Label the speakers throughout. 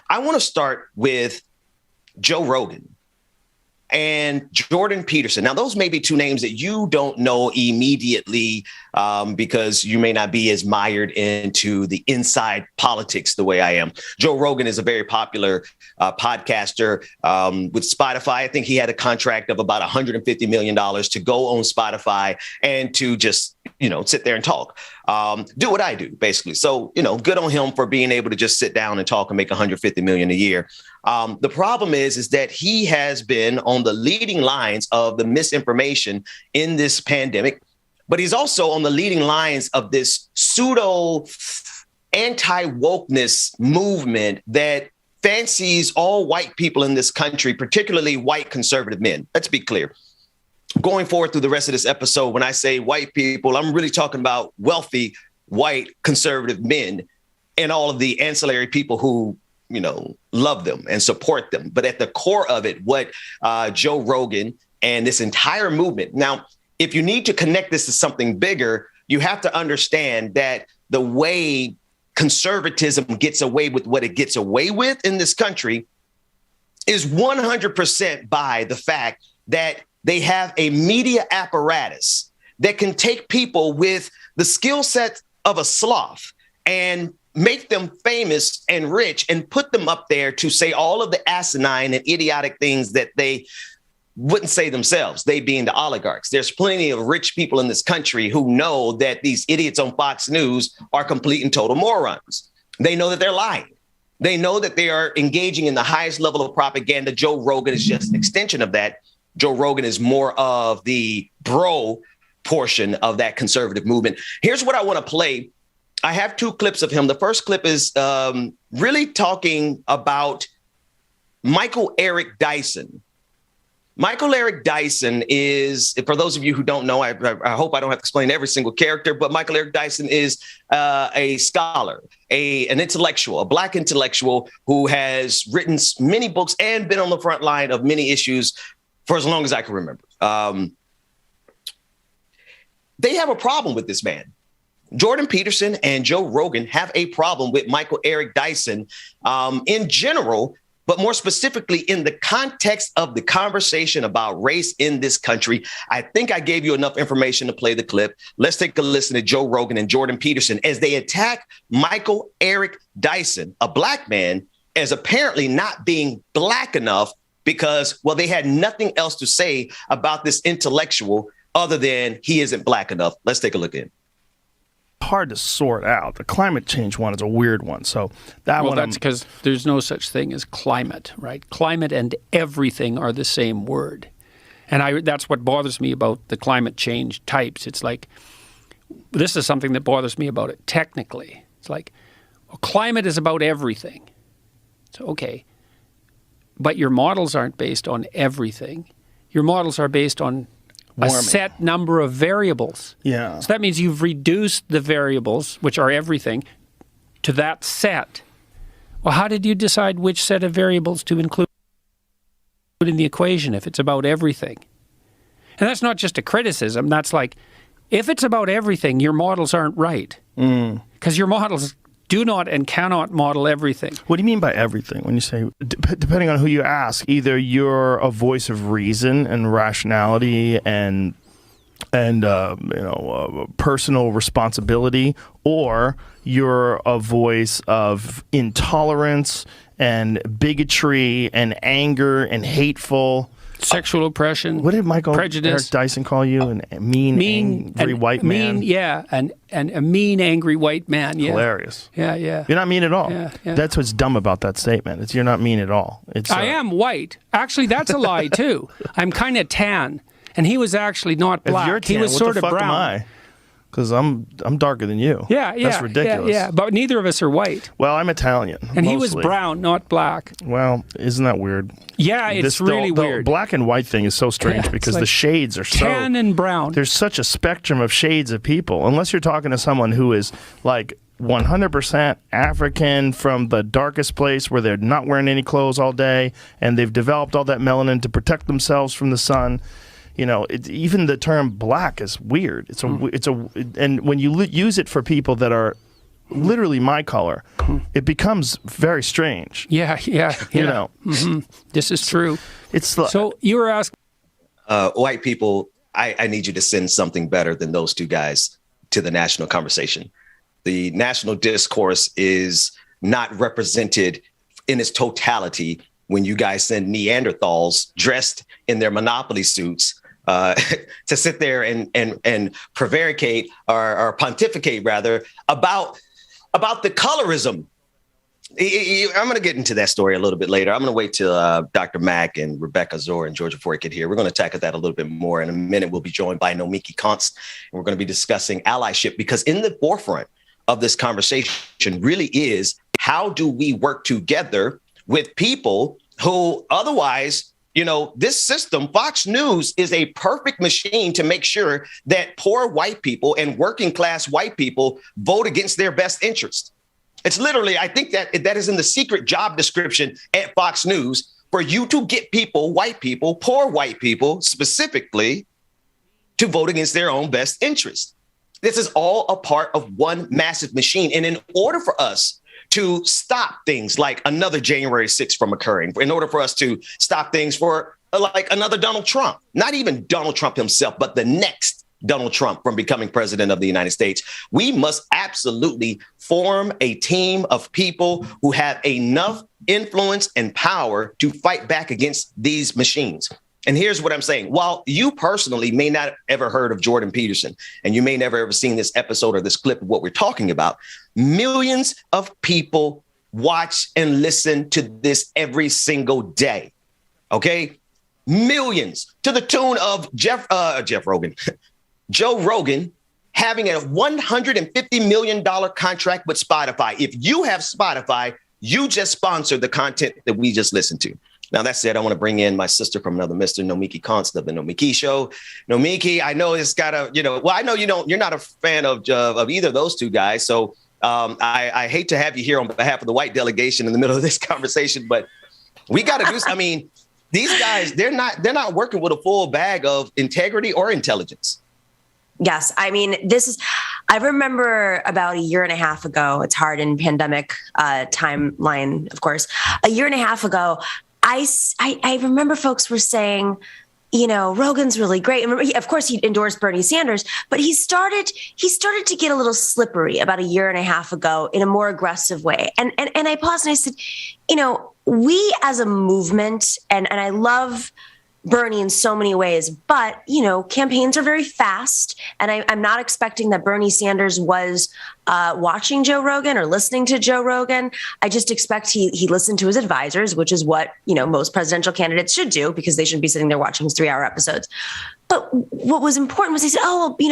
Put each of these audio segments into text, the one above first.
Speaker 1: I want to start with Joe Rogan and Jordan Peterson. Now, those may be two names that you don't know immediately because you may not be as mired into the inside politics the way I am. Joe Rogan is a very popular podcaster with Spotify. I think he had a contract of about $150 million to go on Spotify and to just, sit there and talk, do what I do, basically. So, good on him for being able to just sit down and talk and make $150 million a year. The problem is that he has been on the leading lines of the misinformation in this pandemic, but he's also on the leading lines of this pseudo anti-wokeness movement that fancies all white people in this country, particularly white conservative men. Let's be clear. Going forward through the rest of this episode, when I say white people, I'm really talking about wealthy white conservative men and all of the ancillary people who love them and support them. But at the core of it, what Joe Rogan and this entire movement. Now, if you need to connect this to something bigger, you have to understand that the way conservatism gets away with what it gets away with in this country is 100% by the fact that they have a media apparatus that can take people with the skill set of a sloth and make them famous and rich and put them up there to say all of the asinine and idiotic things that they wouldn't say themselves, they being the oligarchs. There's plenty of rich people in this country who know that these idiots on Fox News are complete and total morons. They know that they're lying. They know that they are engaging in the highest level of propaganda. Joe Rogan is just an extension of that. Joe Rogan is more of the bro portion of that conservative movement. Here's what I want to play. I have two clips of him. The first clip is really talking about Michael Eric Dyson. Michael Eric Dyson is, for those of you who don't know, I hope I don't have to explain every single character, but Michael Eric Dyson is a scholar, an intellectual, a Black intellectual who has written many books and been on the front line of many issues for as long as I can remember. They have a problem with this man. Jordan Peterson and Joe Rogan have a problem with Michael Eric Dyson in general, but more specifically in the context of the conversation about race in this country. I think I gave you enough information to play the clip. Let's take a listen to Joe Rogan and Jordan Peterson as they attack Michael Eric Dyson, a Black man, as apparently not being Black enough because, well, they had nothing else to say about this intellectual other than he isn't Black enough. Let's take a look in.
Speaker 2: Hard to sort out. The climate change one is a weird one. So
Speaker 3: that's because there's no such thing as climate, right? Climate and everything are the same word. And that's what bothers me about the climate change types. It's like, this is something that bothers me about it technically. It's like, well, climate is about everything. So, okay. But your models aren't based on everything. Your models are based on warming. A set number of variables.
Speaker 2: Yeah.
Speaker 3: So that means you've reduced the variables, which are everything, to that set. Well, how did you decide which set of variables to include in the equation if it's about everything? And that's not just a criticism. That's like, if it's about everything, your models aren't right. Because your models do not and cannot model everything.
Speaker 2: What do you mean by everything? When you say, depending on who you ask, either you're a voice of reason and rationality and personal responsibility, or you're a voice of intolerance and bigotry and anger and hateful.
Speaker 3: Sexual oppression.
Speaker 2: What did Michael
Speaker 3: prejudice.
Speaker 2: Eric Dyson call you? A mean angry white man?
Speaker 3: And a mean, angry white man. Yeah.
Speaker 2: Hilarious.
Speaker 3: Yeah.
Speaker 2: You're not mean at all.
Speaker 3: Yeah.
Speaker 2: That's what's dumb about that statement. It's you're not mean at all.
Speaker 3: I am white. Actually, that's a lie, too. I'm kind of tan. And he was actually not Black.
Speaker 2: If you're tan,
Speaker 3: he was sort of brown.
Speaker 2: Am I? Because I'm darker than you.
Speaker 3: Yeah.
Speaker 2: That's ridiculous.
Speaker 3: Yeah, but neither of us are white.
Speaker 2: Well, I'm Italian.
Speaker 3: And
Speaker 2: mostly.
Speaker 3: he was brown, not Black.
Speaker 2: Well, isn't that weird?
Speaker 3: Yeah, it's really weird.
Speaker 2: The black and white thing is so strange because like the shades are so...
Speaker 3: Tan and brown.
Speaker 2: There's such a spectrum of shades of people. Unless you're talking to someone who is like 100% African from the darkest place where they're not wearing any clothes all day and they've developed all that melanin to protect themselves from the sun. You know, even the term Black is weird. And when you use it for people that are literally my color, it becomes very strange.
Speaker 3: Yeah.
Speaker 2: You know,
Speaker 3: This is true. So you were asking.
Speaker 1: White people, I need you to send something better than those two guys to the national conversation. The national discourse is not represented in its totality when you guys send Neanderthals dressed in their Monopoly suits to sit there and prevaricate or pontificate rather about the colorism. I'm going to get into that story a little bit later. I'm going to wait till Dr. Mack and Rebecca Zor and Georgia Ford get here. We're going to tackle that a little bit more. In a minute, we'll be joined by Nomiki Konst, and we're going to be discussing allyship, because in the forefront of this conversation really is, how do we work together with people who otherwise, this system, Fox News, is a perfect machine to make sure that poor white people and working class white people vote against their best interest. It's literally, I think that is in the secret job description at Fox News, for you to get people, white people, poor white people specifically, to vote against their own best interest. This is all a part of one massive machine. And in order for us to stop things like another January 6th from occurring, in order for us to stop things for like another Donald Trump, not even Donald Trump himself, but the next Donald Trump from becoming president of the United States, we must absolutely form a team of people who have enough influence and power to fight back against these machines. And here's what I'm saying. While you personally may not have ever heard of Jordan Peterson, and you may never ever seen this episode or this clip of what we're talking about, millions of people watch and listen to this every single day. Okay? Millions, to the tune of Joe Rogan having a $150 million contract with Spotify. If you have Spotify, you just sponsored the content that we just listened to. Now, that said, I want to bring in my sister from another mister, Nomiki Konst of the Nomiki Show. Nomiki, I know it's got a, I know you're not a fan of either of those two guys. So I hate to have you here on behalf of the white delegation in the middle of this conversation, but we got to do something. I mean, these guys, they're not working with a full bag of integrity or intelligence.
Speaker 4: Yes. I mean, I remember about a year and a half ago, it's hard in pandemic timeline, of course, a year and a half ago, I remember folks were saying, Rogan's really great. And of course, he endorsed Bernie Sanders, but he started to get a little slippery about a year and a half ago in a more aggressive way. And I paused and I said, we as a movement, and I love Bernie in so many ways, but, campaigns are very fast. And I'm not expecting that Bernie Sanders was watching Joe Rogan or listening to Joe Rogan. I just expect he listened to his advisors, which is what, most presidential candidates should do, because they shouldn't be sitting there watching his 3-hour episodes. But what was important was he said,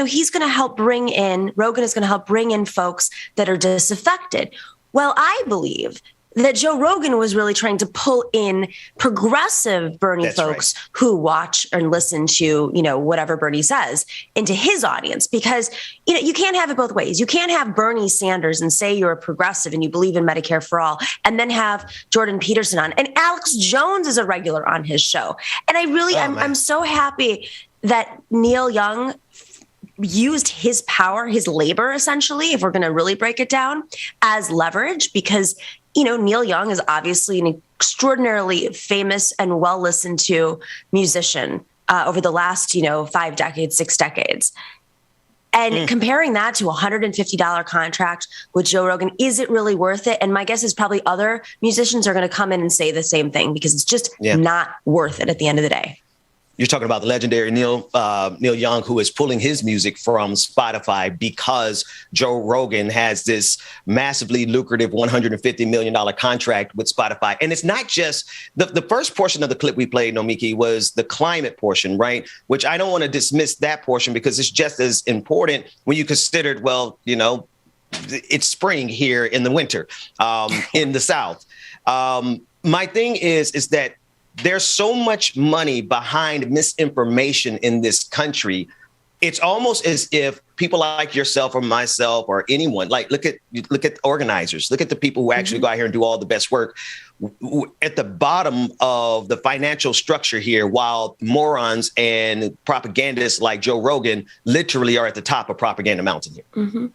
Speaker 4: he's going to help Rogan is going to help bring in folks that are disaffected. Well, I believe that Joe Rogan was really trying to pull in progressive Bernie folks who watch and listen to, whatever Bernie says into his audience, because, you can't have it both ways. You can't have Bernie Sanders and say you're a progressive and you believe in Medicare for all, and then have Jordan Peterson on. And Alex Jones is a regular on his show. And I'm so happy that Neil Young used his power, his labor, essentially, if we're going to really break it down, as leverage, because Neil Young is obviously an extraordinarily famous and well listened to musician over the last, 5 decades, 6 decades. And comparing that to a $150 contract with Joe Rogan, is it really worth it? And my guess is probably other musicians are going to come in and say the same thing, because it's just not worth it at the end of the day.
Speaker 1: You're talking about the legendary Neil Young, who is pulling his music from Spotify because Joe Rogan has this massively lucrative $150 million contract with Spotify. And it's not just the first portion of the clip we played, Nomiki, was the climate portion, right? Which I don't want to dismiss that portion, because it's just as important when you considered, it's spring here in the winter in the South. My thing is that there's so much money behind misinformation in this country. It's almost as if people like yourself or myself or anyone, like look at organizers, look at the people who actually go out here and do all the best work at the bottom of the financial structure here, while morons and propagandists like Joe Rogan literally are at the top of propaganda mountain here.